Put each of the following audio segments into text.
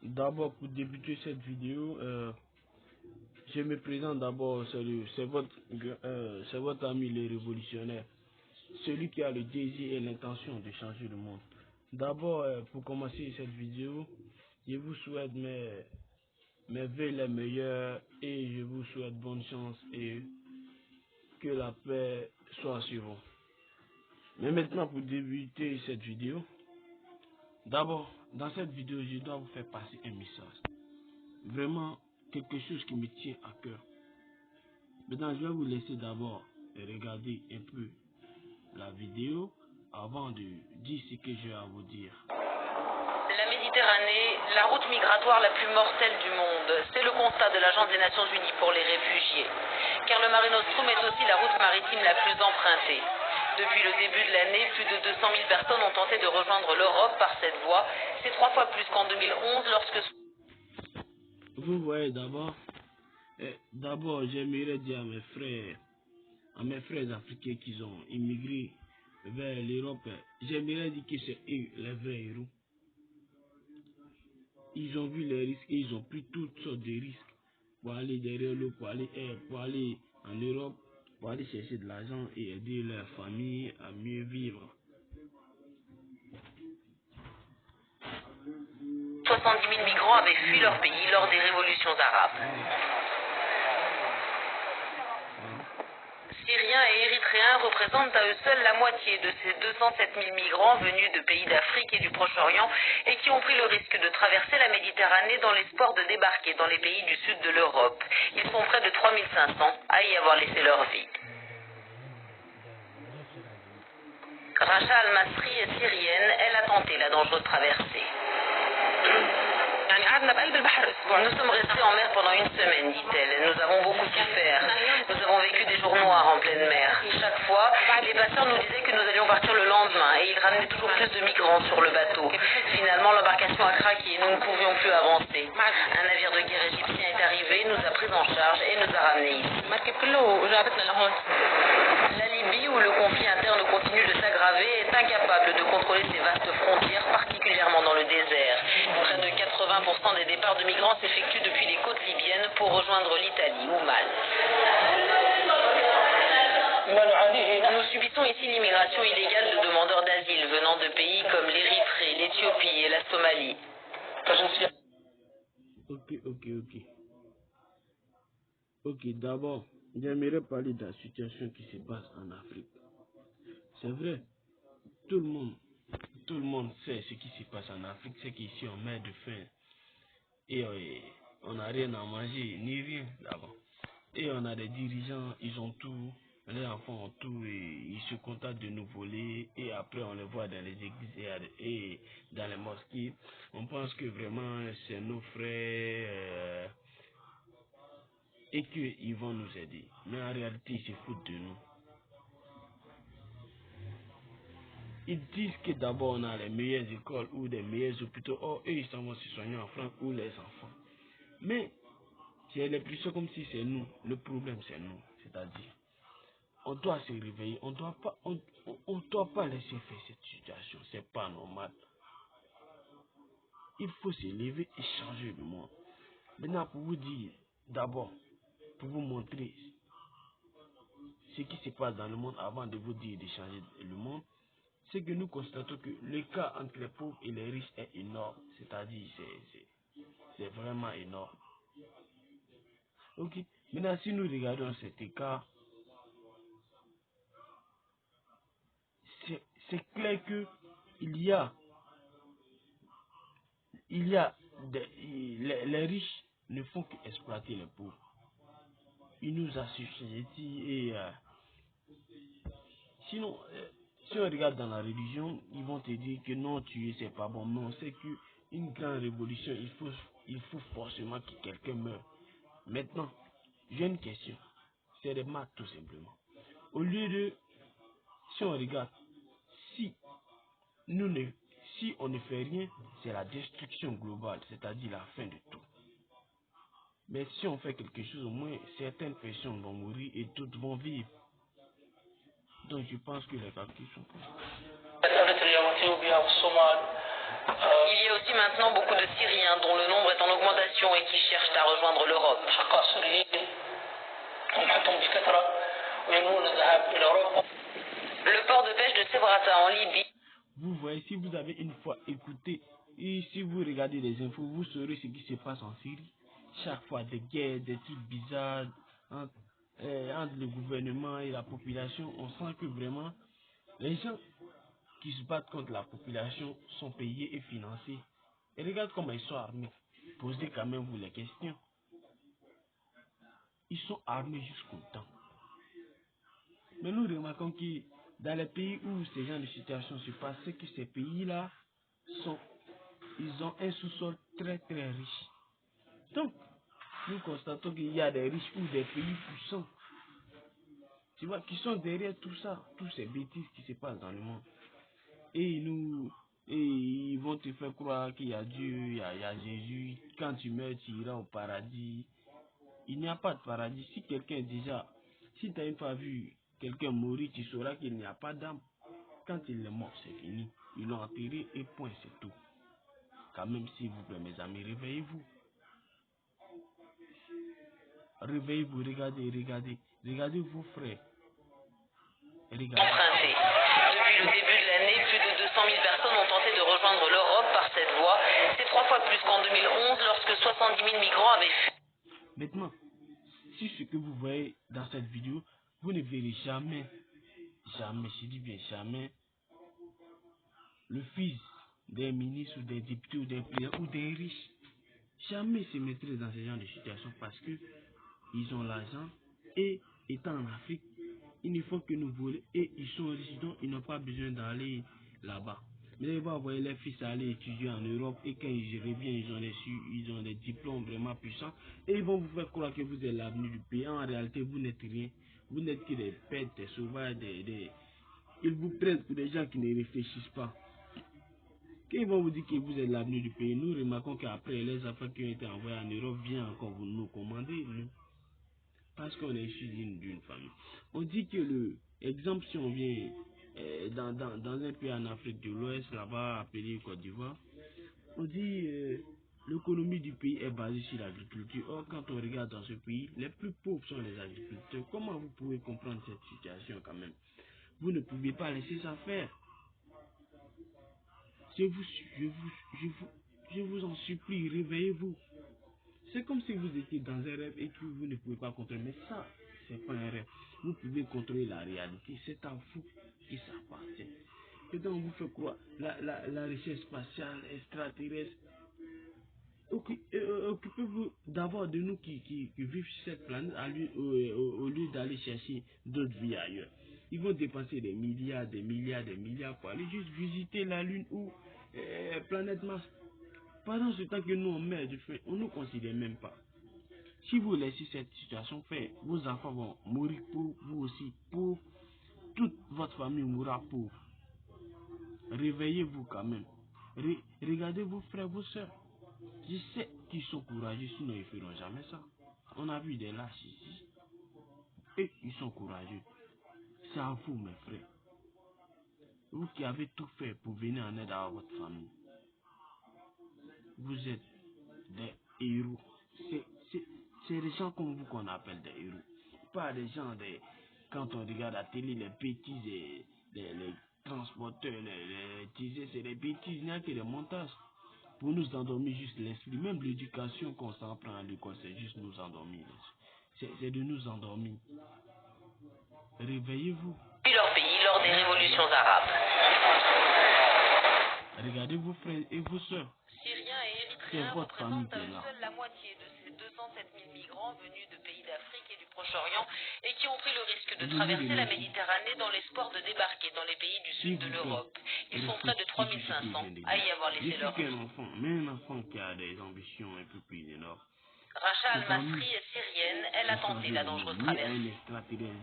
D'abord, pour débuter cette vidéo, je me présente d'abord, c'est votre ami le révolutionnaire, celui qui a le désir et l'intention de changer le monde. D'abord, pour commencer cette vidéo, je vous souhaite mes vœux les meilleurs et je vous souhaite bonne chance et que la paix soit sur vous. Mais maintenant, pour débuter cette vidéo, d'abord, dans cette vidéo, je dois vous faire passer un message. Vraiment, quelque chose qui me tient à cœur. Maintenant, je vais vous laisser d'abord regarder un peu la vidéo avant de dire ce que j'ai à vous dire. La Méditerranée, la route migratoire la plus mortelle du monde, c'est le constat de l'Agence des Nations Unies pour les réfugiés. Car le Mare Nostrum est aussi la route maritime la plus empruntée. Depuis le début de l'année, plus de 200 000 personnes ont tenté de rejoindre l'Europe par cette voie. C'est 3 fois plus qu'en 2011 lorsque... Vous voyez d'abord, j'aimerais dire à mes frères africains qui ont immigré vers l'Europe, j'aimerais dire que c'est eux les vrais héros. Ils ont vu les risques et ils ont pris toutes sortes de risques pour aller derrière l'eau, pour aller en Europe, pour aller chercher de l'argent et aider leur famille à mieux vivre. 70 000 migrants avaient fui leur pays lors des révolutions arabes. Syriens et Érythréens représentent à eux seuls la moitié de ces 207 000 migrants venus de pays d'Afrique et du Proche-Orient et qui ont pris le risque de traverser la Méditerranée dans l'espoir de débarquer dans les pays du sud de l'Europe. Ils sont près de 3 500 à y avoir laissé leur vie. Racha Al-Masri est syrienne, elle a tenté la dangereuse traversée. Nous sommes restés en mer pendant une semaine, dit-elle. Nous avons beaucoup souffert. Nous avons vécu des jours noirs en pleine mer. Chaque fois, les passeurs nous disaient que nous allions partir le lendemain et ils ramenaient toujours plus de migrants sur le bateau. Finalement, l'embarcation a craqué et nous ne pouvions plus avancer. Un navire de guerre égyptien est arrivé, nous a pris en charge et nous a ramenés ici. La Libye, où le conflit interne continue de s'aggraver, est incapable de contrôler ses vastes frontières, particulièrement dans le désert. Près de 80% des départs de migrants s'effectuent depuis les côtes libyennes pour rejoindre l'Italie ou Malte. Nous subissons ici l'immigration illégale de demandeurs d'asile venant de pays comme l'Érythrée, l'Éthiopie et la Somalie. Ok, d'abord, j'aimerais parler de la situation qui se passe en Afrique. C'est vrai, tout le monde sait ce qui se passe en Afrique, c'est qu'ici on meurt de faim et on n'a rien à manger, ni rien là-bas. Et on a des dirigeants, ils ont tout, les enfants ont tout et ils se contentent de nous voler et après on les voit dans les églises et dans les mosquées. On pense que vraiment c'est nos frères et qu'ils vont nous aider. Mais en réalité ils se foutent de nous. Ils disent que d'abord on a les meilleures écoles ou les meilleurs hôpitaux. Or eux ils s'en vont se soigner en France ou les enfants. Mais j'ai l'impression comme si c'est nous. Le problème c'est nous. C'est-à-dire on doit se réveiller, on doit pas laisser faire cette situation, c'est pas normal. Il faut se lever et changer le monde. Maintenant pour vous dire, d'abord, pour vous montrer ce qui se passe dans le monde avant de vous dire de changer le monde, c'est que nous constatons que l'écart entre les pauvres et les riches est énorme, c'est-à-dire c'est vraiment énorme. Ok, maintenant si nous regardons cet écart, c'est clair que les riches ne font qu'exploiter les pauvres. Ils nous assujettent et sinon, si on regarde dans la religion, ils vont te dire que non, tuer c'est pas bon. Non, c'est qu'une grande révolution, il faut forcément que quelqu'un meure. Maintenant, j'ai une question. C'est des maths tout simplement. Au lieu de, si on regarde, si on ne fait rien, c'est la destruction globale, c'est-à-dire la fin de tout. Mais si on fait quelque chose, au moins certaines personnes vont mourir et d'autres vont vivre. Donc je pense que les calculs sont bons. Il y a aussi maintenant beaucoup de Syriens dont le nombre est en augmentation et qui cherchent à rejoindre l'Europe. Le port de pêche de Sebrata en Libye. Vous voyez, si vous avez une fois écouté et si vous regardez les infos, vous saurez ce qui se passe en Syrie. Chaque fois des guerres, des trucs bizarres entre le gouvernement et la population. On sent que vraiment les gens qui se battent contre la population sont payés et financés. Et regarde comment ils sont armés. Posez quand même vous les questions. Ils sont armés jusqu'au temps. Mais nous remarquons que dans les pays où ces genres de situations se passent, c'est que ces pays-là ils ont un sous-sol très très riche. Donc, nous constatons qu'il y a des riches ou des pays puissants, tu vois, qui sont derrière tout ça, toutes ces bêtises qui se passent dans le monde. Et ils vont te faire croire qu'il y a Dieu, il y a Jésus. Quand tu meurs, tu iras au paradis. Il n'y a pas de paradis. Si quelqu'un déjà, si tu as une fois vu quelqu'un mourir, tu sauras qu'il n'y a pas d'âme. Quand il est mort, c'est fini. Ils l'ont enterré et point, c'est tout. Quand même, s'il vous plaît, mes amis, réveillez-vous. Réveillez-vous, regardez vos frères. Regardez. Emprunté. Depuis le début de l'année, plus de 200 000 personnes ont tenté de rejoindre l'Europe par cette voie. C'est 3 fois plus qu'en 2011 lorsque 70 000 migrants avaient fui. Maintenant, si ce que vous voyez dans cette vidéo, vous ne verrez jamais, je dis bien jamais, le fils d'un ministre ou d'un député ou d'un président ou d'un riche, jamais se mettrait dans ce genre de situation parce que ils ont l'argent et étant en Afrique, il ne faut que nous voler et ils sont riches donc ils n'ont pas besoin d'aller là-bas. Mais ils vont envoyer les fils aller étudier en Europe et quand ils reviennent, ils ont des diplômes vraiment puissants et ils vont vous faire croire que vous êtes l'avenir du pays. En réalité, vous n'êtes rien. Vous n'êtes que des bêtes, des sauvages, ils vous prennent pour des gens qui ne réfléchissent pas. Quand ils vont vous dire que vous êtes l'avenir du pays, nous remarquons qu'après les affaires qui ont été envoyées en Europe viennent encore vous nous commander, nous. Parce qu'on est issu d'une famille. On dit que exemple, si on vient dans un pays en Afrique de l'Ouest, là-bas appelé Côte d'Ivoire, on dit l'économie du pays est basée sur l'agriculture. Or, quand on regarde dans ce pays, les plus pauvres sont les agriculteurs. Comment vous pouvez comprendre cette situation quand même? Vous ne pouvez pas laisser ça faire. Je vous en supplie, réveillez-vous. C'est comme si vous étiez dans un rêve et que vous ne pouvez pas contrôler. Mais ça, c'est pas un rêve. Vous pouvez contrôler la réalité. C'est à vous qui ça appartient. Et donc, vous faites quoi? La richesse spatiale, extraterrestre. Occupez-vous d'abord de nous qui vivent sur cette planète au lieu d'aller chercher d'autres vies ailleurs. Ils vont dépenser des milliards pour aller juste visiter la Lune ou planète Mars. Pendant ce temps que nous on meurt de faim, on ne nous considère même pas. Si vous laissez cette situation faire, vos enfants vont mourir pauvres, vous aussi pauvres, toute votre famille mourra pauvre. Réveillez-vous quand même. Regardez vos frères, vos soeurs. Je sais qu'ils sont courageux, sinon ils ne feront jamais ça. On a vu des lâches ici. Et ils sont courageux. C'est à vous, mes frères. Vous qui avez tout fait pour venir en aide à votre famille. Vous êtes des héros. C'est des gens comme vous qu'on appelle des héros. Pas des gens, quand on regarde la télé, les bêtises, les transporteurs, les disait c'est des bêtises, il n'y a que des montages. Pour nous endormir juste l'esprit. Même l'éducation qu'on s'en prend à l'école, c'est juste nous endormir. C'est de nous endormir. Réveillez-vous. Puis leur pays lors des révolutions arabes. Regardez vos frères et vos soeurs. Syriens et Érythréens représentent à eux seuls la moitié de ces 207 000 migrants venus de pays d'Afrique et du Proche-Orient et qui ont pris le risque de traverser la Méditerranée dans l'espoir de débarquer dans les pays du sud de l'Europe. Ils sont près de 3500 à y avoir laissé leur vie. Mais un enfant qui a des ambitions un peu plus énormes. Racha Al-Masri est syrienne, elle a tenté la dangereuse traversée.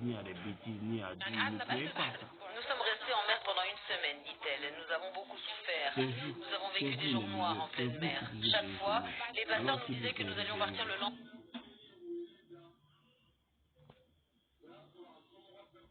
Ni à des bêtises, ni à Dieu, ne pouvez pas ça. Nous sommes restés en mer pendant une semaine, dit-elle. Nous avons beaucoup souffert. Nous avons vécu des jours noirs en pleine mer. Chaque fois, les passeurs nous disaient que nous allions partir le lendemain.